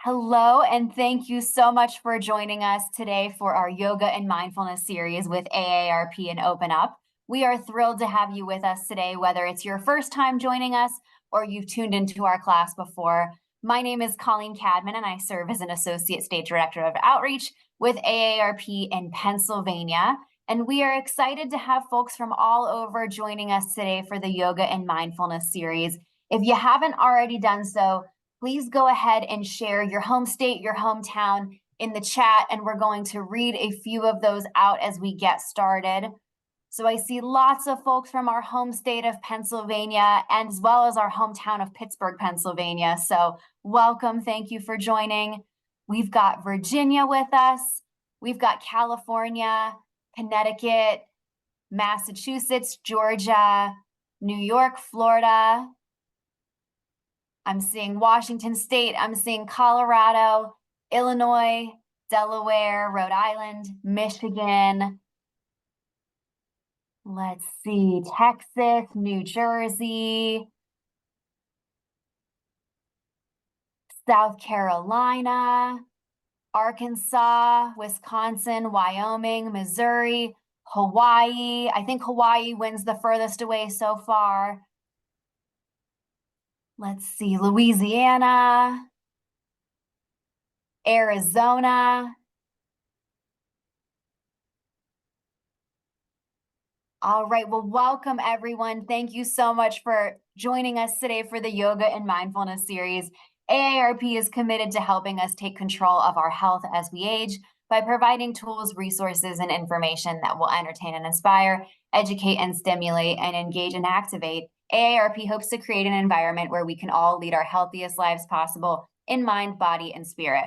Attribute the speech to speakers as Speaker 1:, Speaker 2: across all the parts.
Speaker 1: Hello, and thank you so much for joining us today for our yoga and mindfulness series with AARP and Open Up. We are thrilled to have you with us today, whether it's your first time joining us or you've tuned into our class before. My name is Colleen Cadman, and I serve as an Associate State Director of Outreach with AARP in Pennsylvania. And we are excited to have folks from all over joining us today for the Yoga and Mindfulness series. If you haven't already done so, please go ahead and share your home state, your hometown in the chat, and we're going to read a few of those out as we get started. So I see lots of folks from our home state of Pennsylvania, and as well as our hometown of Pittsburgh, Pennsylvania. So welcome, thank you for joining. We've got Virginia with us. We've got California, Connecticut, Massachusetts, Georgia, New York, Florida. I'm seeing Washington State, I'm seeing Colorado, Illinois, Delaware, Rhode Island, Michigan. Let's see, Texas, New Jersey, South Carolina, Arkansas, Wisconsin, Wyoming, Missouri, Hawaii. I think Hawaii wins the furthest away so far. Let's see, Louisiana, Arizona. All right, well, welcome everyone. Thank you so much for joining us today for the Yoga and Mindfulness series. AARP is committed to helping us take control of our health as we age by providing tools, resources, and information that will entertain and inspire, educate and stimulate, and engage and activate. AARP hopes to create an environment where we can all lead our healthiest lives possible in mind, body, and spirit.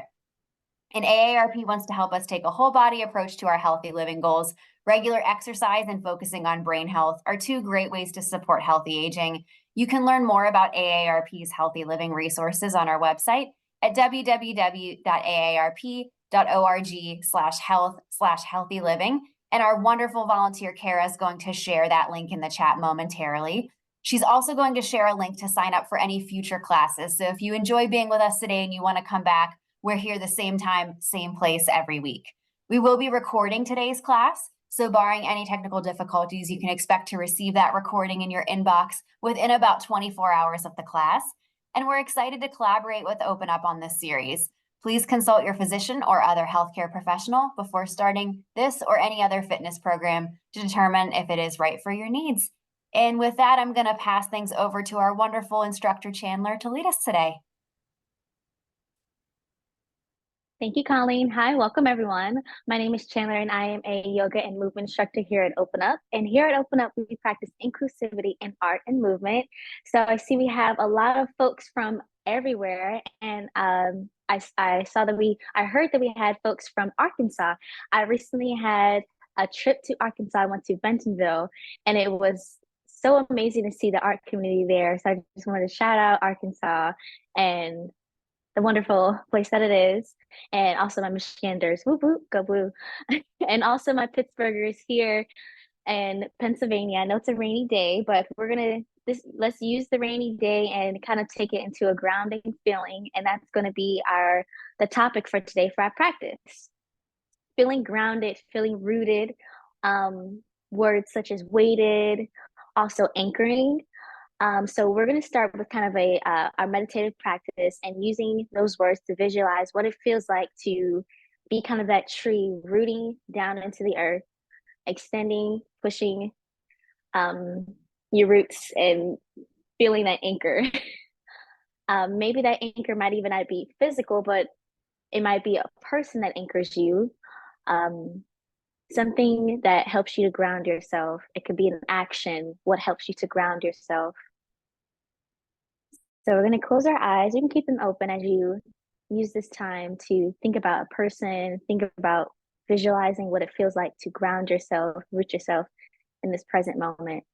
Speaker 1: And AARP wants to help us take a whole body approach to our healthy living goals. Regular exercise and focusing on brain health are two great ways to support healthy aging. You can learn more about AARP's healthy living resources on our website at www.aarp.org/health/healthy living. And our wonderful volunteer Kara is going to share that link in the chat momentarily. She's also going to share a link to sign up for any future classes. So if you enjoy being with us today and you want to come back, we're here the same time, same place every week. We will be recording today's class, so barring any technical difficulties, you can expect to receive that recording in your inbox within about 24 hours of the class. And we're excited to collaborate with Open Up on this series. Please consult your physician or other healthcare professional before starting this or any other fitness program to determine if it is right for your needs. And with that, I'm going to pass things over to our wonderful instructor, Chandler, to lead us today.
Speaker 2: Thank you, Colleen. Hi, welcome everyone. My name is Chandler and I am a yoga and movement instructor here at Open Up. And here at Open Up, we practice inclusivity in art and movement. So I see we have a lot of folks from everywhere. And I heard that we had folks from Arkansas. I recently had a trip to Arkansas. I went to Bentonville and it was so amazing to see the art community there. So I just wanted to shout out Arkansas and the wonderful place that it is, and also my Michiganders, whoop whoop, go blue, and also my Pittsburghers here in Pennsylvania. I know it's a rainy day, but let's use the rainy day and kind of take it into a grounding feeling, and that's going to be the topic for today for our practice. Feeling grounded, feeling rooted, words such as weighted, also anchoring. So we're going to start with kind of our meditative practice and using those words to visualize what it feels like to be kind of that tree rooting down into the earth, extending, pushing your roots and feeling that anchor. Maybe that anchor might even not be physical, but it might be a person that anchors you. Something that helps you to ground yourself. It could be an action, what helps you to ground yourself. So we're going to close our eyes. You can keep them open as you use this time to think about a person, think about visualizing what it feels like to ground yourself, root yourself in this present moment.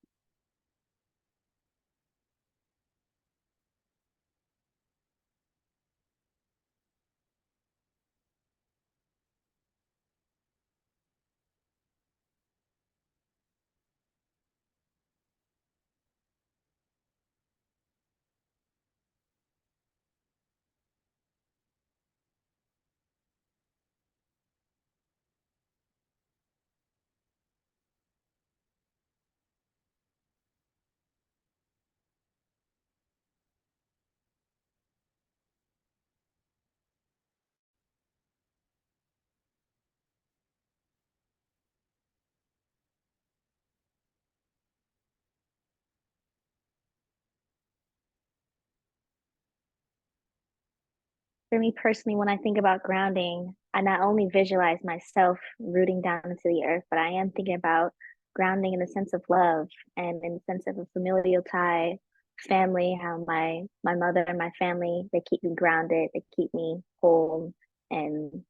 Speaker 2: For me personally, when I think about grounding, I not only visualize myself rooting down into the earth, but I am thinking about grounding in the sense of love and in the sense of a familial tie, family, how my mother and my family, they keep me grounded, they keep me whole and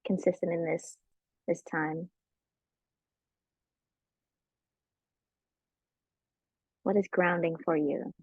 Speaker 2: consistent in this time. What is grounding for you?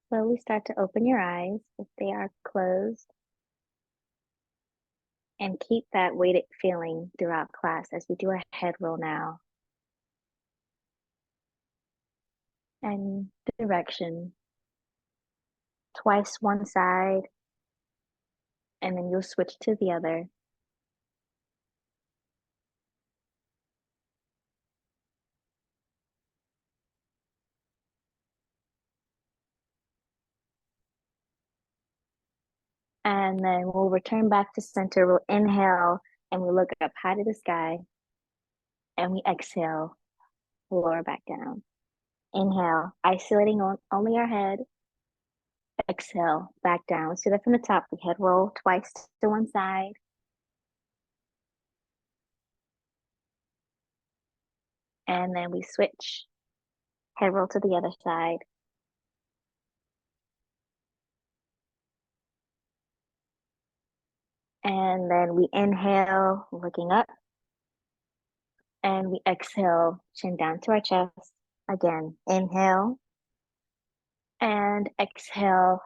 Speaker 2: Slowly start to open your eyes if they are closed and keep that weighted feeling throughout class as we do a head roll now. And direction. Twice one side, and then you'll switch to the other. And then we'll return back to center. We'll inhale and we look up high to the sky. And we exhale, lower back down. Inhale, isolating only our head. Exhale, back down. Let's do that from the top. We head roll twice to one side. And then we switch. Head roll to the other side. And then we inhale, looking up. And we exhale, chin down to our chest. Again, inhale. And exhale.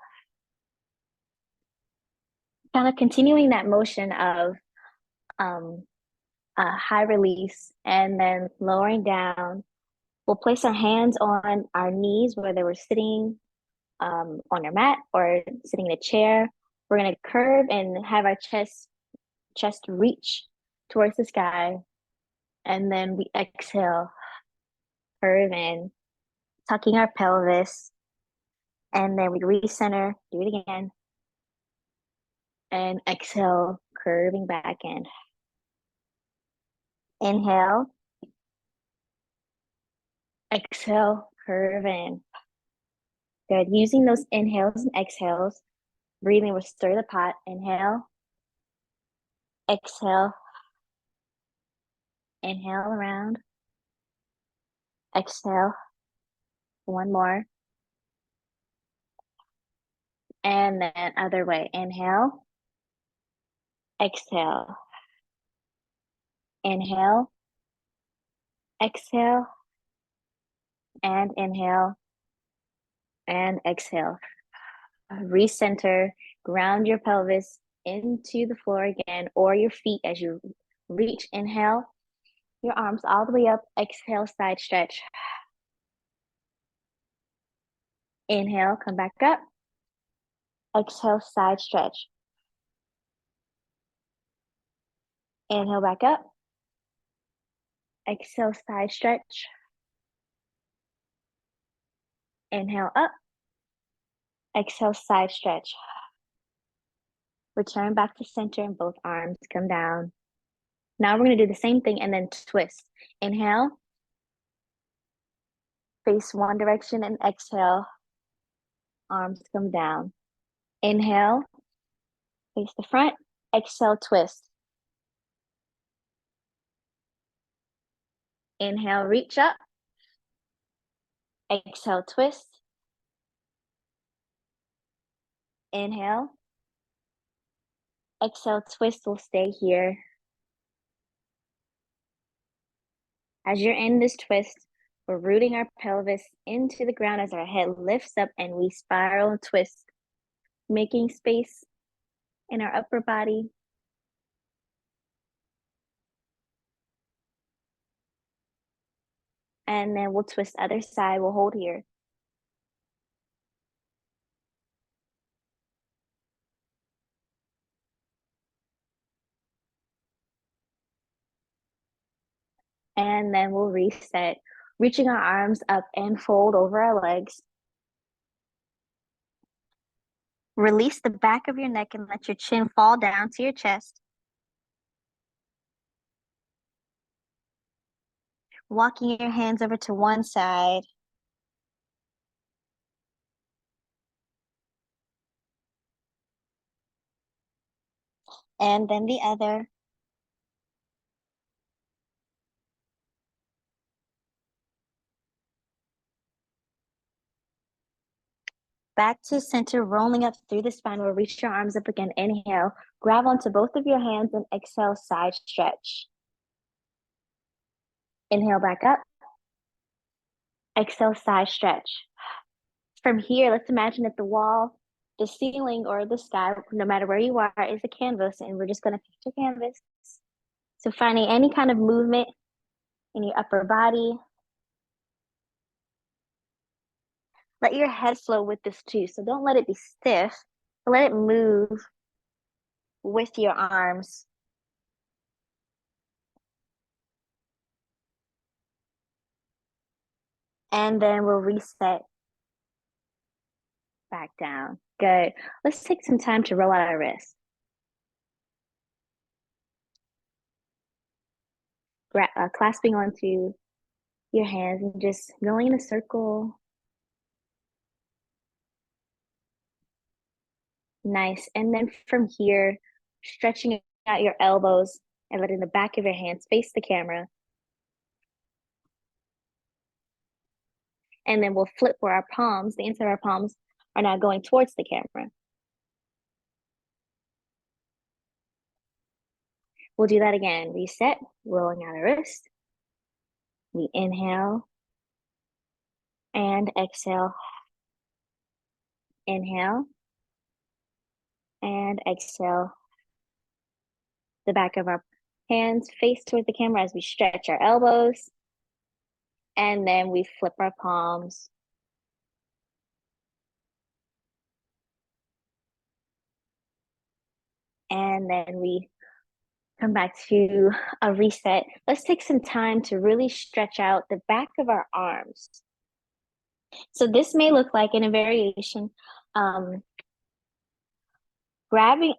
Speaker 2: Kind of continuing that motion of high release and then lowering down. We'll place our hands on our knees, whether we're sitting on your mat or sitting in a chair. We're going to curve and have our chest reach towards the sky. And then we exhale, curve in, tucking our pelvis. And then we recenter, do it again. And exhale, curving back in. Inhale. Exhale, curve in. Good. Using those inhales and exhales, breathing will stir the pot. Inhale. Exhale. Inhale around. Exhale. One more. And then other way. Inhale. Exhale. Inhale. Exhale. And inhale. And exhale. Recenter. Ground your pelvis into the floor again, or your feet as you reach. Inhale. Your arms all the way up. Exhale, side stretch. Inhale, come back up. Exhale, side stretch. Inhale, back up. Exhale, side stretch. Inhale, up. Exhale, side stretch. Return back to center and both arms come down. Now we're going to do the same thing and then twist. Inhale. Face one direction and exhale. Arms come down. Inhale. Face the front. Exhale, twist. Inhale, reach up. Exhale, twist. Inhale. Exhale, twist. We'll stay here. As you're in this twist, We're rooting our pelvis into the ground as our head lifts up and we spiral and twist, making space in our upper body. And then we'll twist other side. We'll hold here. And then we'll reset, reaching our arms up and fold over our legs. Release the back of your neck and let your chin fall down to your chest. Walking your hands over to one side. And then the other. Back to center, rolling up through the spine. We'll reach your arms up again. Inhale, grab onto both of your hands and exhale, side stretch. Inhale back up. Exhale, side stretch. From here, let's imagine that the wall, the ceiling, or the sky, no matter where you are, is a canvas, and we're just going to picture canvas. So finding any kind of movement in your upper body. Let your head flow with this too. So don't let it be stiff, but let it move with your arms. And then we'll reset back down. Good. Let's take some time to roll out our wrists. Clasping onto your hands and just going in a circle. Nice. And then from here, stretching out your elbows and letting the back of your hands face the camera. And then we'll flip where our palms, the inside of our palms, are now going towards the camera. We'll do that again. Reset, rolling out our wrist. We inhale and exhale. Inhale and exhale. The back of our hands face towards the camera as we stretch our elbows. And then we flip our palms. And then we come back to a reset. Let's take some time to really stretch out the back of our arms. So this may look like in a variation, grabbing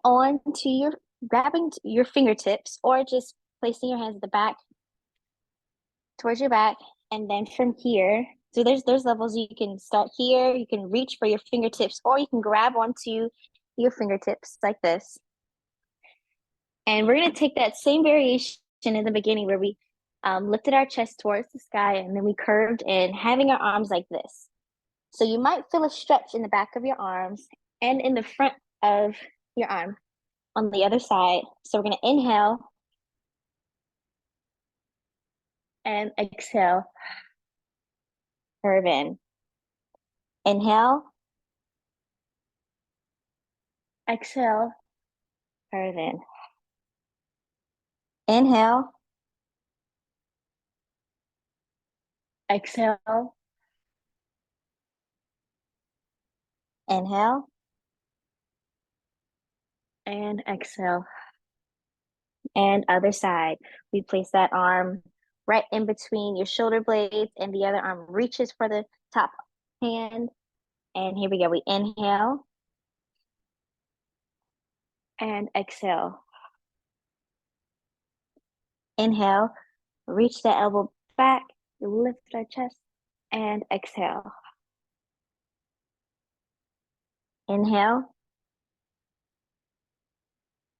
Speaker 2: your fingertips or just placing your hands at the back towards your back. And then from here, so there's levels. You can start here, you can reach for your fingertips, or you can grab onto your fingertips like this. And we're going to take that same variation in the beginning where we lifted our chest towards the sky and then we curved in, having our arms like this. So you might feel a stretch in the back of your arms and in the front of your arm on the other side. So we're going to inhale and exhale, curve in. Inhale, exhale, curve in. Inhale, exhale, inhale, and exhale. And other side. We place that arm right in between your shoulder blades and the other arm reaches for the top hand. And here we go. We inhale and exhale. Inhale, reach the elbow back, lift our chest, and exhale. Inhale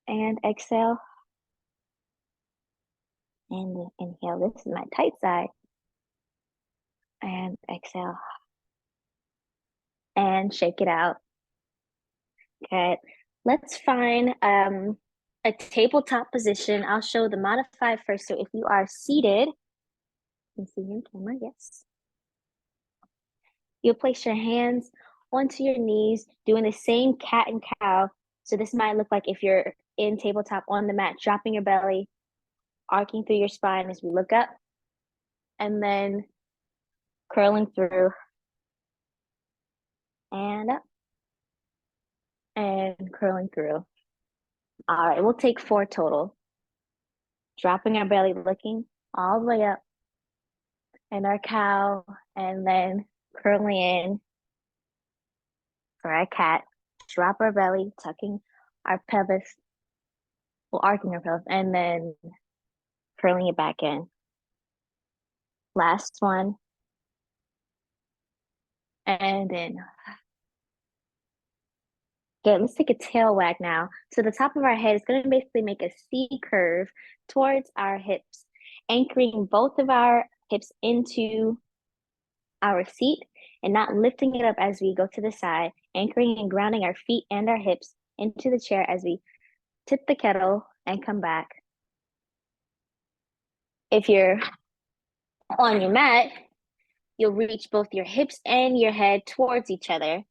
Speaker 2: and exhale. And inhale, this is my tight side. And exhale. And shake it out. Okay, let's find a tabletop position. I'll show the modified first. So if you are seated, you can see your camera, yes. You'll place your hands onto your knees, doing the same cat and cow. So this might look like if you're in tabletop on the mat, dropping your belly, arcing through your spine as we look up, and then curling through and up and curling through. All right, we'll take 4 total. Dropping our belly, looking all the way up, and our cow, and then curling in for our cat. Drop our belly, tucking our pelvis, well, arcing our pelvis, and then curling it back in. Last one. And then good. Let's take a tail wag now. So the top of our head is going to basically make a C curve towards our hips, anchoring both of our hips into our seat and not lifting it up as we go to the side, anchoring and grounding our feet and our hips into the chair as we tip the kettle and come back. If you're on your mat, you'll reach both your hips and your head towards each other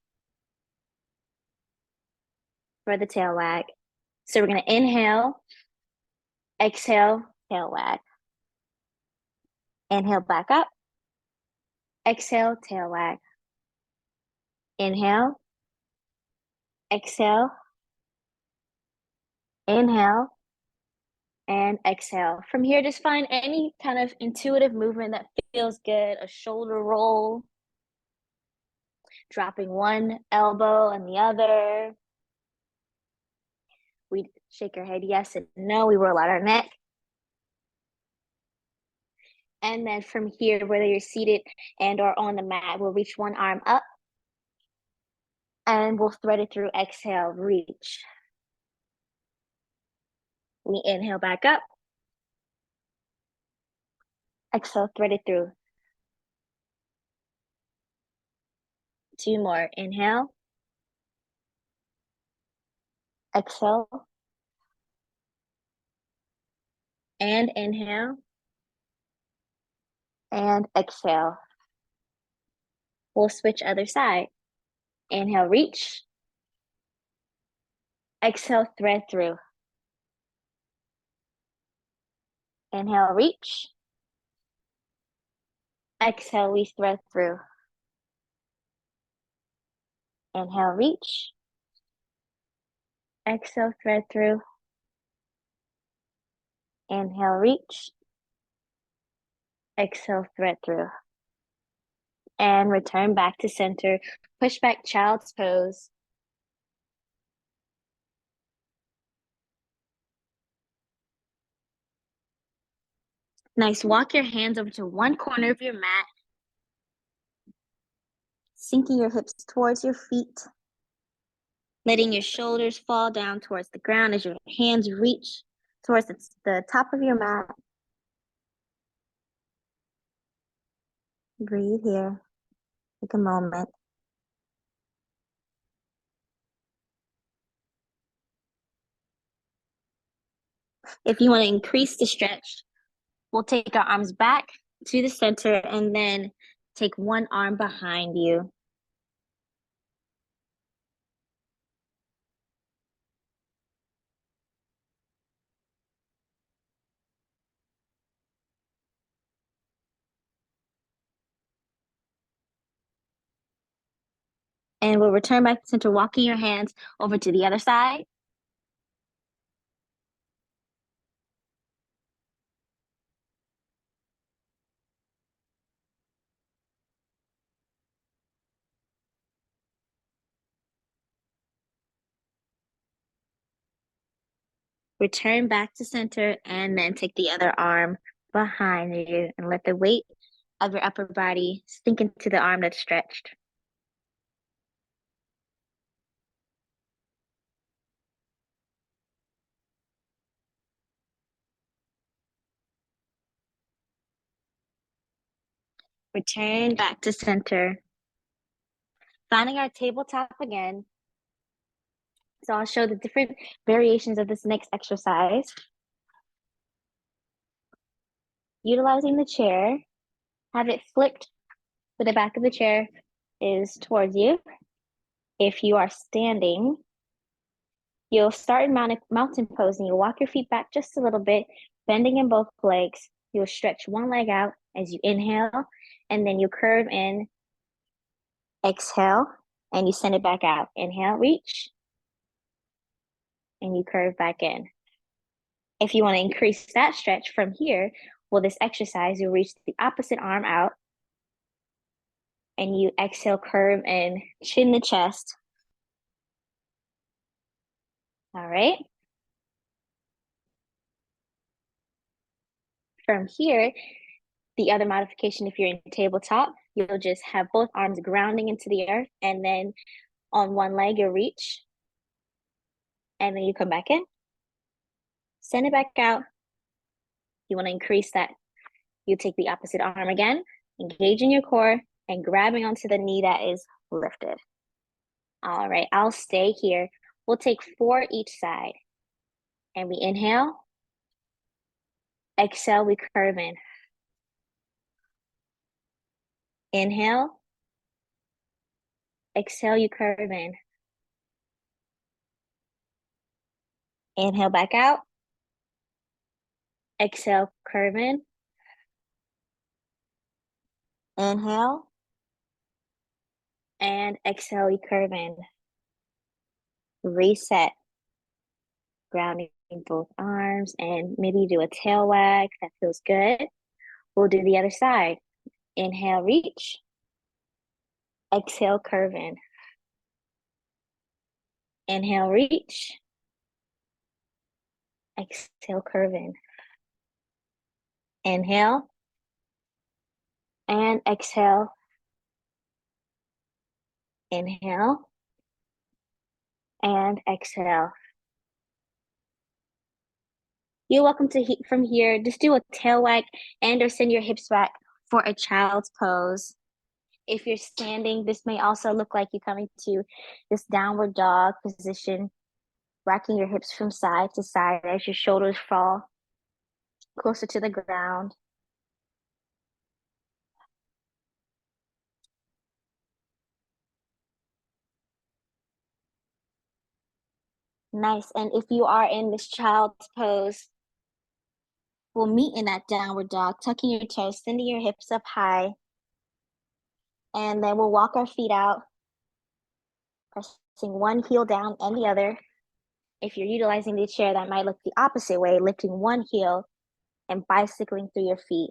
Speaker 2: for the tail wag. So we're going to inhale, exhale, tail wag. Inhale back up. Exhale, tail wag. Inhale. Exhale. Inhale. And exhale. From here, just find any kind of intuitive movement that feels good. A shoulder roll. Dropping one elbow and the other. We shake our head yes and no. We roll out our neck. And then from here, whether you're seated and or on the mat, we'll reach one arm up. And we'll thread it through. Exhale, reach. We inhale back up. Exhale, thread it through. 2 more. Inhale. Exhale. And inhale. And exhale. We'll switch other side. Inhale, reach. Exhale, thread through. Inhale, reach. Exhale, we thread through. Inhale, reach. Exhale, thread through. Inhale, reach. Exhale, thread through. And return back to center. Push back child's pose. Nice. Walk your hands over to one corner of your mat. Sinking your hips towards your feet. Letting your shoulders fall down towards the ground as your hands reach towards the top of your mat. Breathe here. Take a moment. If you want to increase the stretch, we'll take our arms back to the center and then take one arm behind you. And we'll return back to center, walking your hands over to the other side. Return back to center and then take the other arm behind you and let the weight of your upper body sink into the arm that's stretched. Return back to center. Finding our tabletop again. So I'll show the different variations of this next exercise. Utilizing the chair, have it flipped with the back of the chair is towards you. If you are standing, you'll start in mountain pose and you'll walk your feet back just a little bit, bending in both legs. You'll stretch one leg out as you inhale, and then you curve in, exhale, and you send it back out. Inhale, reach, and you curve back in. If you want to increase that stretch from here, well, this exercise, you'll reach the opposite arm out, and you exhale, curve in, chin the chest. All right. From here, the other modification, if you're in tabletop, you'll just have both arms grounding into the earth, and then on one leg, you'll reach, and then you come back in, send it back out. You want to increase that. You take the opposite arm again, engaging your core, and grabbing onto the knee that is lifted. All right, I'll stay here. We'll take 4 each side. And we inhale. Exhale, we curve in. Inhale. Exhale, you curve in. Inhale, back out. Exhale, curve in. Inhale. And exhale, you curve in. Reset. Grounding both arms, and maybe do a tail wag. That feels good. We'll do the other side. Inhale, reach. Exhale, curve in. Inhale, reach. Exhale, curve in. Inhale. And exhale. Inhale. And exhale. You're welcome to from here, just do a tail wag and or send your hips back for a child's pose. If you're standing, this may also look like you coming to this downward dog position, rocking your hips from side to side as your shoulders fall closer to the ground. Nice. And if you are in this child's pose, we'll meet in that downward dog, tucking your toes, sending your hips up high. And then we'll walk our feet out, pressing one heel down and the other. If you're utilizing the chair, that might look the opposite way, lifting one heel and bicycling through your feet.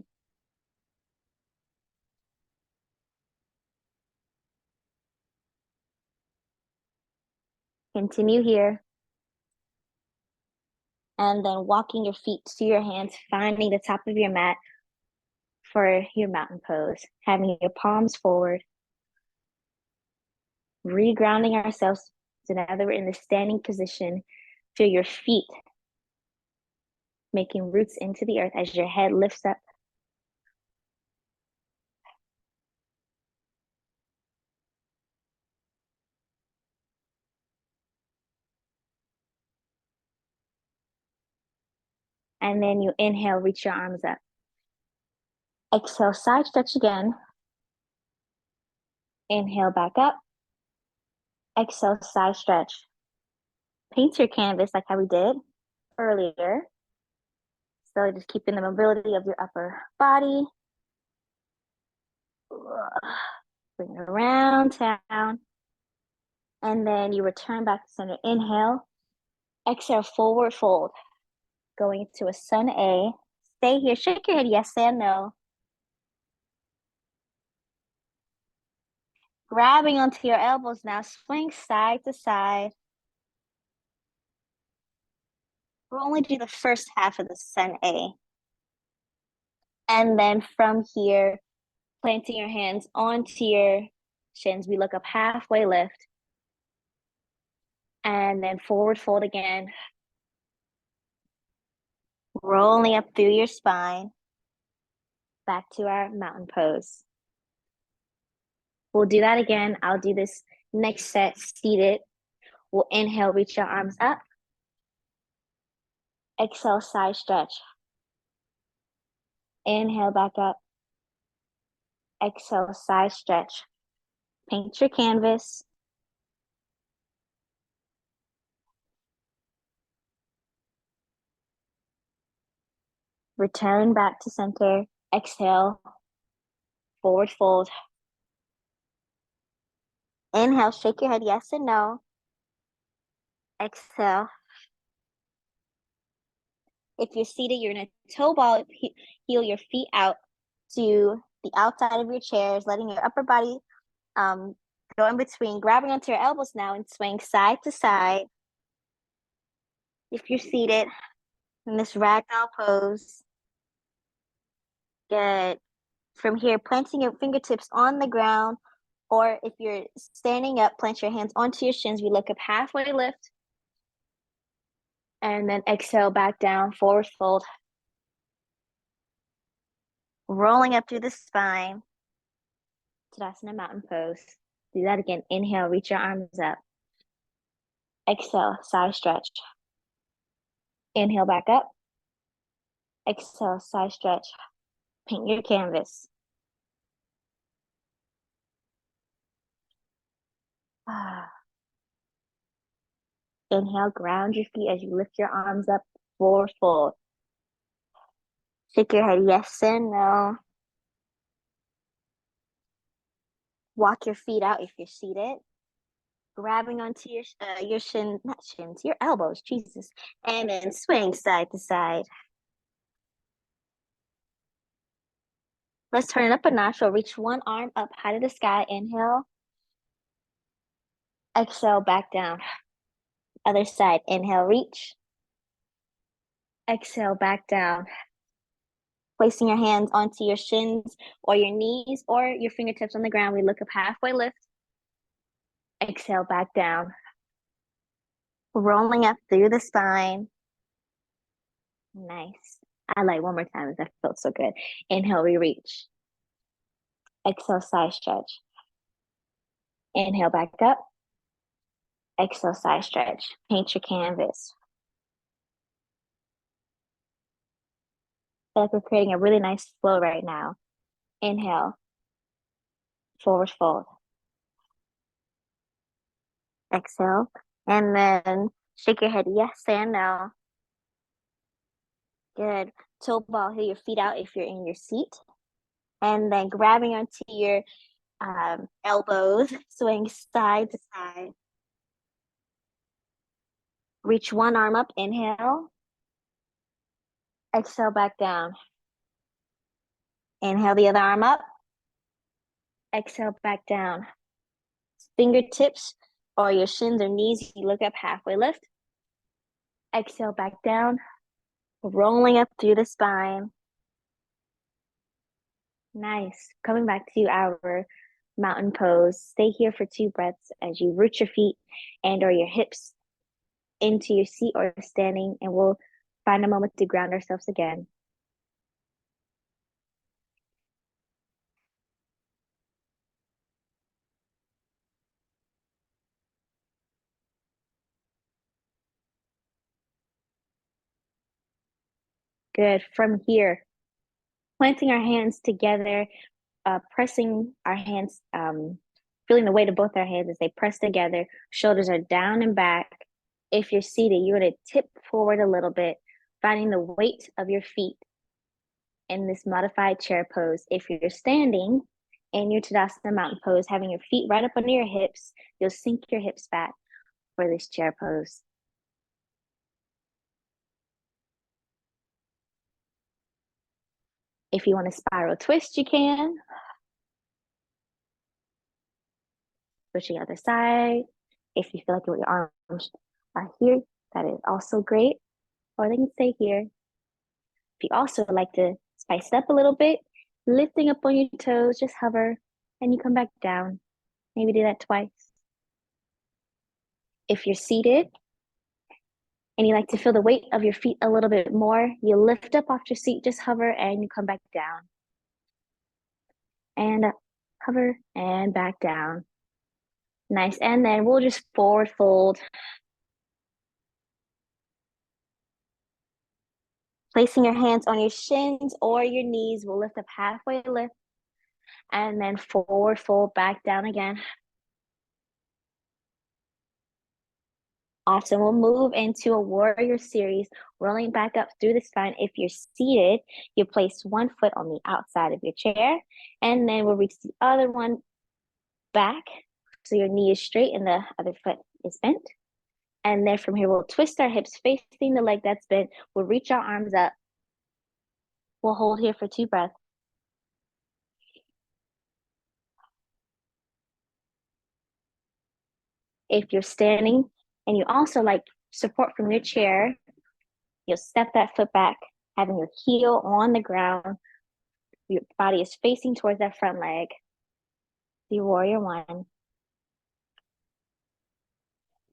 Speaker 2: Continue here. And then walking your feet to your hands, finding the top of your mat for your mountain pose. Having your palms forward. Regrounding ourselves so now that we're in the standing position. Feel your feet making roots into the earth as your head lifts up. And then you inhale, reach your arms up. Exhale, side stretch again. Inhale, back up. Exhale, side stretch. Paint your canvas like how we did earlier. So just keeping the mobility of your upper body. Bring it around town. And then you return back to center. Inhale. Exhale, forward fold. Going into a sun A. Stay here. Shake your head yes and no. Grabbing onto your elbows now. Swing side to side. We'll only do the first half of the sun A. And then from here, planting your hands onto your shins, we look up, halfway lift. And then forward fold again. Rolling up through your spine. Back to our mountain pose. We'll do that again. I'll do this next set seated. We'll inhale, reach your arms up. Exhale, side stretch. Inhale, back up. Exhale, side stretch. Paint your canvas. Return back to center. Exhale, forward fold. Inhale, shake your head yes and no. Exhale. If you're seated, you're going to toe ball, heel your feet out to the outside of your chairs, letting your upper body go in between, grabbing onto your elbows now and swaying side to side. If you're seated in this ragdoll pose, good. From here, planting your fingertips on the ground, or if you're standing up, plant your hands onto your shins. We look up, halfway lift, and then exhale back down, forward fold. Rolling up through the spine. Tadasana mountain pose. Do that again. Inhale, reach your arms up. Exhale, side stretch. Inhale back up. Exhale, side stretch. Paint your canvas. Inhale, ground your feet as you lift your arms up, forward fold. Shake your head yes and no. Walk your feet out if you're seated. Grabbing onto your your elbows, Jesus. And then swing side to side. Let's turn it up a notch. We'll reach one arm up high to the sky. Inhale. Exhale, back down. Other side. Inhale, reach. Exhale, back down. Placing your hands onto your shins or your knees or your fingertips on the ground. We look up, halfway lift. Exhale, back down. Rolling up through the spine. Nice. I like one more time. That felt so good. Inhale, we reach. Exhale, side stretch. Inhale, back up. Exhale, side stretch. Paint your canvas. Feel like we're creating a really nice flow right now. Inhale, forward fold. Exhale, and then shake your head yes and no. Good. Toe ball, heel your feet out if you're in your seat. And then grabbing onto your elbows, swing side to side. Reach one arm up, inhale. Exhale, back down. Inhale the other arm up. Exhale, back down. Fingertips or your shins or knees, you look up, halfway lift. Exhale, back down. Rolling up through the spine. Nice. Coming back to our mountain pose. Stay here for 2 breaths as you root your feet and or your hips into your seat or standing, and we'll find a moment to ground ourselves again. Good. From here, planting our hands together, pressing our hands, feeling the weight of both our hands as they press together. Shoulders are down and back. If you're seated, you're going to tip forward a little bit, finding the weight of your feet in this modified chair pose. If you're standing in your Tadasana mountain pose, having your feet right up under your hips, you'll sink your hips back for this chair pose. If you want to spiral twist, you can. Switching other side. If you feel like your arms are here, that is also great. Or they can stay here. If you also like to spice it up a little bit, lifting up on your toes, just hover, and you come back down. Maybe do that twice. If you're seated and you like to feel the weight of your feet a little bit more, you lift up off your seat, just hover, and you come back down. And hover and back down. Nice. And then we'll just forward fold. Placing your hands on your shins or your knees, we'll lift up, halfway lift. And then forward fold back down again. Awesome. We'll move into a warrior series, rolling back up through the spine. If you're seated, you place one foot on the outside of your chair, and then we'll reach the other one back. So your knee is straight and the other foot is bent. And then from here, we'll twist our hips facing the leg that's bent. We'll reach our arms up. We'll hold here for 2 breaths. If you're standing and you also like support from your chair, you'll step that foot back, having your heel on the ground. Your body is facing towards that front leg. The warrior one.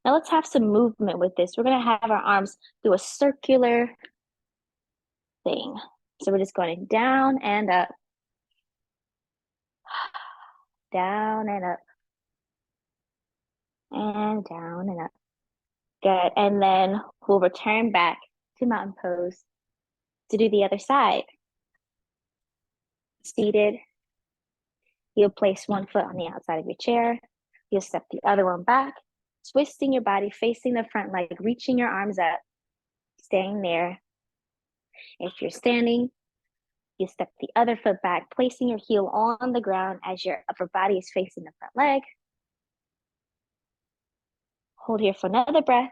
Speaker 2: Now let's have some movement with this. We're going to have our arms do a circular thing. So we're just going down and up, down and up, and down and up. Good. And then we'll return back to mountain pose to do the other side. Seated, you'll place one foot on the outside of your chair. You'll step the other one back, twisting your body, facing the front leg, reaching your arms up, staying there. If you're standing, you step the other foot back, placing your heel on the ground as your upper body is facing the front leg. Hold here for another breath.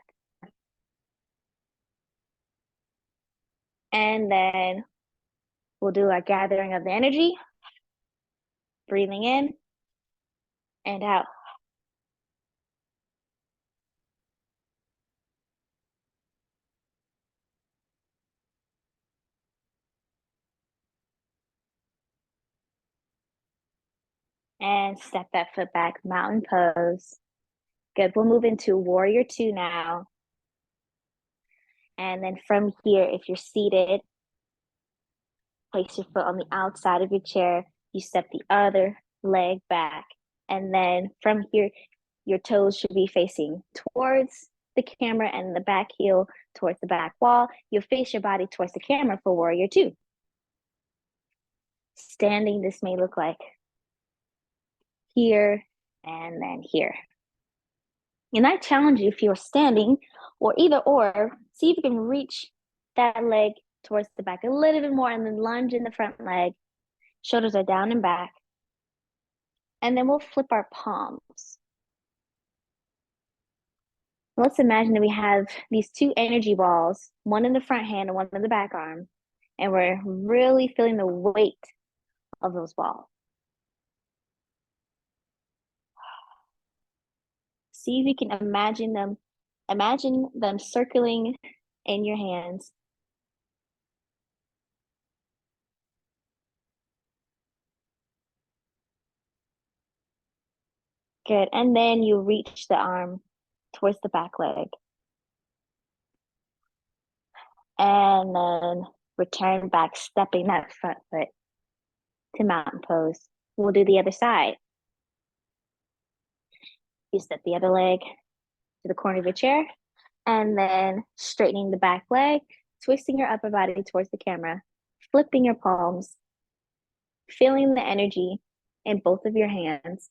Speaker 2: And then we'll do our gathering of the energy. Breathing in and out. And step that foot back, mountain pose. Good. We'll move into warrior 2 now. And then from here, if you're seated, place your foot on the outside of your chair. You step the other leg back. And then from here, your toes should be facing towards the camera and the back heel towards the back wall. You'll face your body towards the camera for warrior 2. Standing, this may look like here and then here. And I challenge you, if you're standing or either or, see if you can reach that leg towards the back a little bit more and then lunge in the front leg. Shoulders are down and back. And then we'll flip our palms. Let's imagine that we have these 2 energy balls, one in the front hand and one in the back arm. And we're really feeling the weight of those balls. See if you can imagine them circling in your hands. Good. And then you reach the arm towards the back leg. And then return back, stepping that front foot to mountain pose. We'll do the other side. You step the other leg to the corner of your chair, and then straightening the back leg, twisting your upper body towards the camera, flipping your palms, feeling the energy in both of your hands.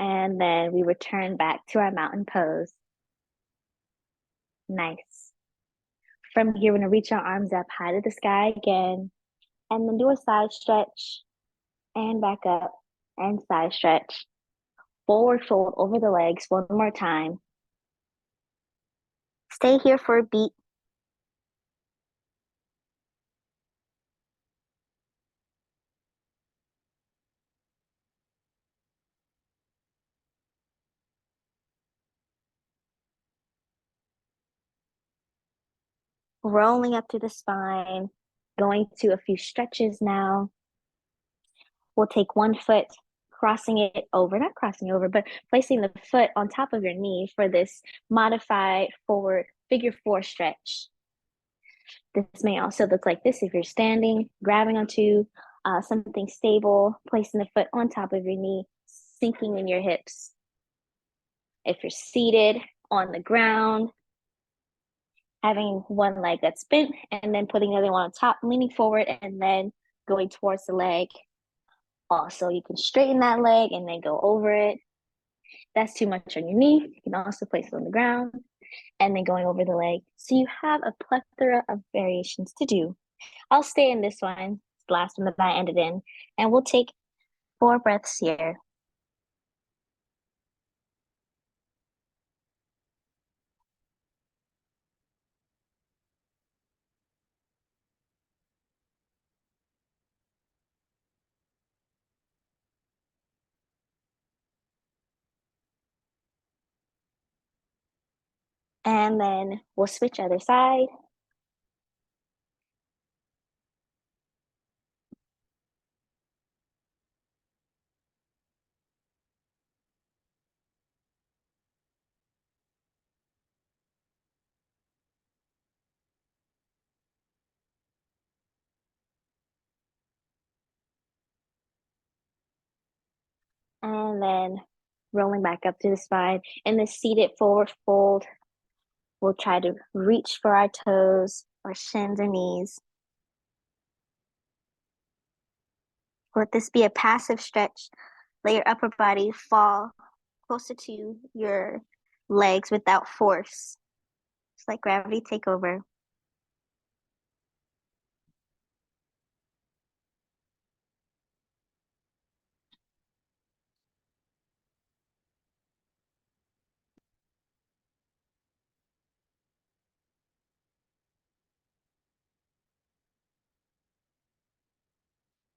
Speaker 2: And then we return back to our mountain pose. Nice. From here, we're gonna reach our arms up high to the sky again, and then do a side stretch, and back up, and side stretch. Forward fold over the legs one more time. Stay here for a beat. Rolling up to the spine, going to a few stretches now. We'll take one foot, crossing it over, not crossing over, but placing the foot on top of your knee for this modified forward figure 4 stretch. This may also look like this if you're standing, grabbing onto something stable, placing the foot on top of your knee, sinking in your hips. If you're seated on the ground, having one leg that's bent and then putting the other one on top, leaning forward and then going towards the leg. Also, you can straighten that leg and then go over it. That's too much on your knee. You can also place it on the ground and then going over the leg. So you have a plethora of variations to do. I'll stay in this one, the last one that I ended in, and we'll take 4 breaths here. And then we'll switch other side. And then rolling back up to the spine. In the seated forward fold, we'll try to reach for our toes or shins or knees. Let this be a passive stretch. Let your upper body fall closer to your legs without force. Just let gravity take over.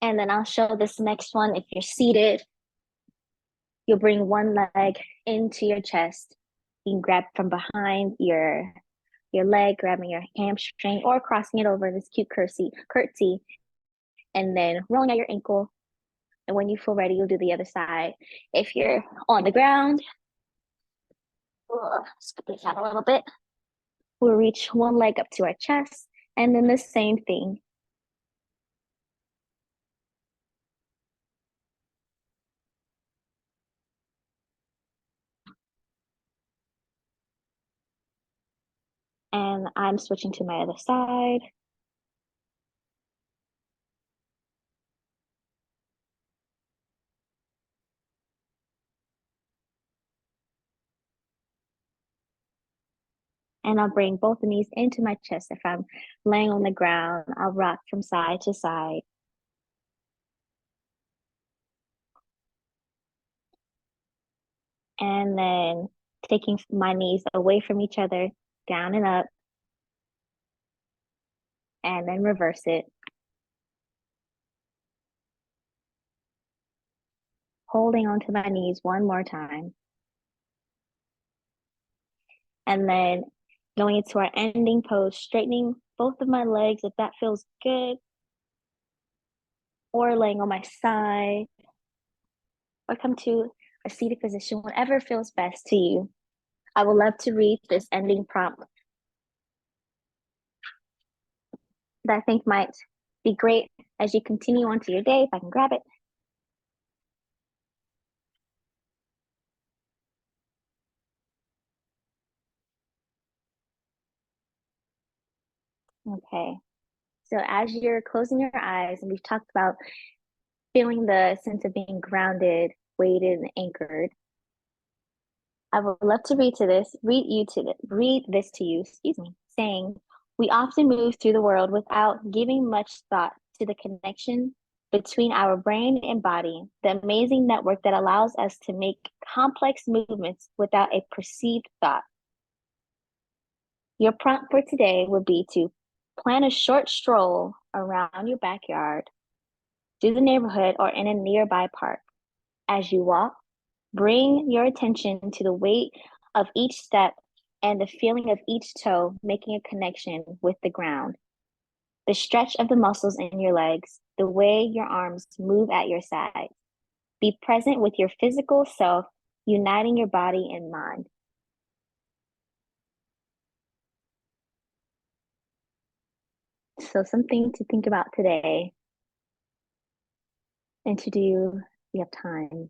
Speaker 2: And then I'll show this next one. If you're seated, you'll bring one leg into your chest. You can grab from behind your leg, grabbing your hamstring, or crossing it over this cute curtsy, and then rolling out your ankle. And when you feel ready, you'll do the other side. If you're on the ground, scoop this out a little bit. We'll reach one leg up to our chest, and then the same thing. And I'm switching to my other side. And I'll bring both the knees into my chest. If I'm laying on the ground, I'll rock from side to side. And then taking my knees away from each other, down and up, and then reverse it. Holding onto my knees one more time. And then going into our ending pose, straightening both of my legs if that feels good, or laying on my side, or come to a seated position, whatever feels best to you. I would love to read this ending prompt that I think might be great as you continue on to your day. If I can grab it. Okay. So as you're closing your eyes, and we've talked about feeling the sense of being grounded, weighted, and anchored, I would love to read this to you, excuse me, saying, we often move through the world without giving much thought to the connection between our brain and body, the amazing network that allows us to make complex movements without a perceived thought. Your prompt for today would be to plan a short stroll around your backyard, through the neighborhood, or in a nearby park. As you walk, bring your attention to the weight of each step and the feeling of each toe making a connection with the ground. The stretch of the muscles in your legs, the way your arms move at your sides. Be present with your physical self, uniting your body and mind. so something to think about today and to do if you have time.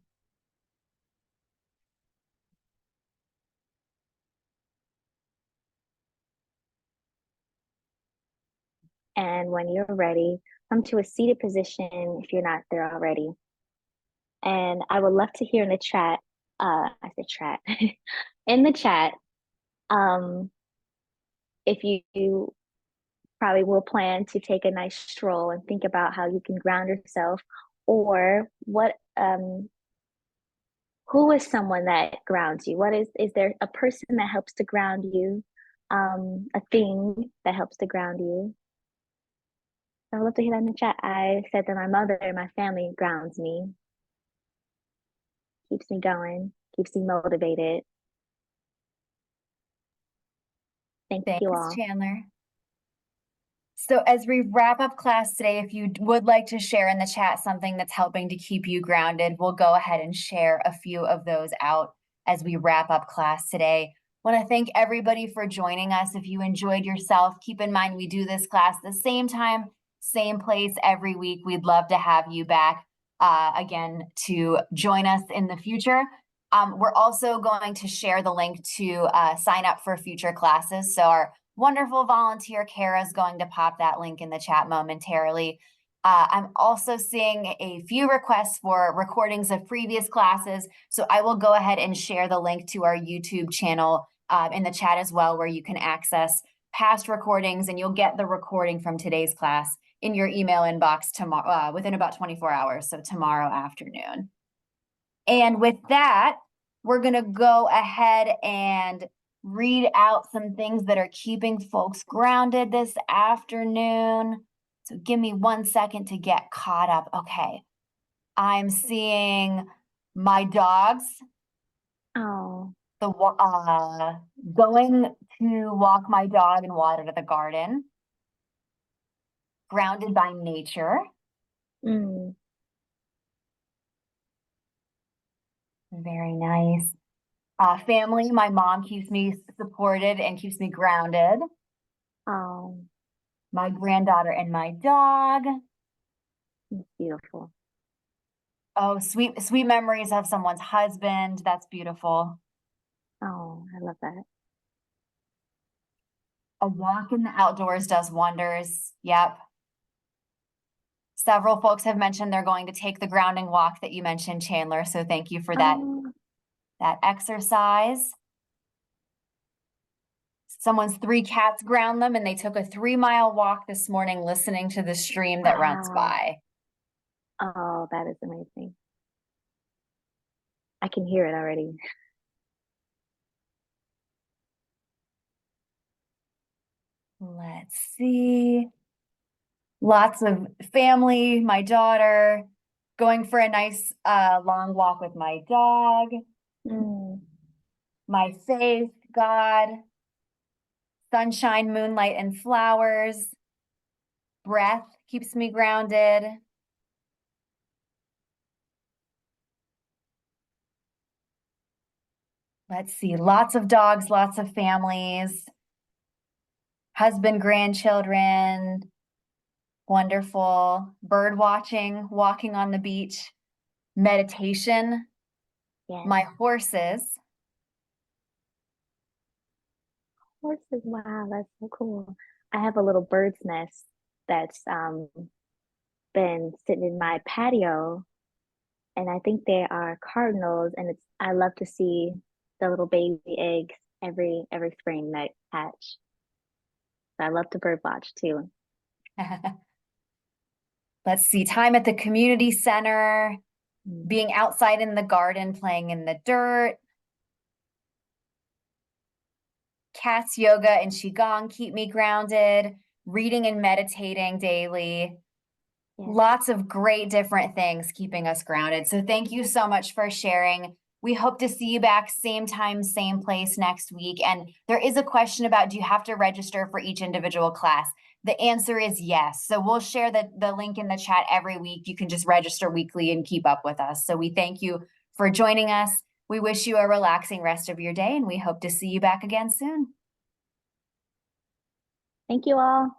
Speaker 2: And when you're ready, come to a seated position if you're not there already. And I would love to hear in the chat, I said chat, in the chat, um, if you probably will plan to take a nice stroll and think about how you can ground yourself, or what who is someone that grounds you? What is there a person that helps to ground you? A thing that helps to ground you? I'd love to hear that in the chat. I said that my mother and my family grounds me, keeps me going, keeps me motivated. Thank you
Speaker 1: Thanks,
Speaker 2: all.
Speaker 1: Chandler. So as we wrap up class today, if you would like to share in the chat something that's helping to keep you grounded, we'll go ahead and share a few of those out as we wrap up class today. Want to thank everybody for joining us. If you enjoyed yourself, keep in mind we do this class the same time, same place every week. We'd love to have you back again to join us in the future. We're also going to share the link to sign up for future classes. So our wonderful volunteer Kara is going to pop that link in the chat momentarily. I'm also seeing a few requests for recordings of previous classes, so I will go ahead and share the link to our YouTube channel in the chat as well, where you can access past recordings, and you'll get the recording from today's class in your email inbox tomorrow within about 24 hours, so tomorrow afternoon. And with that, we're going to go ahead and read out some things that are keeping folks grounded this afternoon. So give me 1 second to get caught up. Okay. I'm seeing my dogs
Speaker 2: Oh,
Speaker 1: going to walk my dog and water the garden, grounded by nature.
Speaker 2: mm,
Speaker 1: Very nice. Family, my mom keeps me supported and keeps me grounded.
Speaker 2: oh,
Speaker 1: My granddaughter and my dog.
Speaker 2: it's beautiful.
Speaker 1: Oh, sweet memories of someone's husband. That's beautiful.
Speaker 2: Oh, I love that.
Speaker 1: A walk in the outdoors does wonders. Yep. Several folks have mentioned they're going to take the grounding walk that you mentioned, Chandler. So thank you for that
Speaker 2: Oh,
Speaker 1: exercise. Someone's 3 cats ground them, and they took a 3-mile walk this morning listening to the stream that runs
Speaker 2: wow.
Speaker 1: by.
Speaker 2: Oh, that is amazing. I can hear it already.
Speaker 1: Let's see. Lots of family, my daughter, going for a nice long walk with my dog,
Speaker 2: Mm,
Speaker 1: my faith, God, sunshine, moonlight, and flowers. Breath keeps me grounded. Let's see, lots of dogs, lots of families, husband, grandchildren, wonderful. Bird watching, walking on the beach, meditation,
Speaker 2: yes.
Speaker 1: my horses.
Speaker 2: Horses, wow, that's so cool. I have a little bird's nest that's been sitting in my patio, and I think they are cardinals, and it's I love to see the little baby eggs every spring that hatch. So I love to bird watch too.
Speaker 1: Let's see, time at the community center,
Speaker 2: Mm,
Speaker 1: being outside in the garden, playing in the dirt. Cats, yoga, and qigong keep me grounded. Reading and meditating daily.
Speaker 2: yes.
Speaker 1: Lots of great different things keeping us grounded. So thank you so much for sharing. We hope to see you back same time, same place next week. And there is a question about, do you have to register for each individual class? The answer is yes. So we'll share the link in the chat every week. You can just register weekly and keep up with us. So we thank you for joining us. We wish you a relaxing rest of your day, and we hope to see you back again soon.
Speaker 2: Thank you all.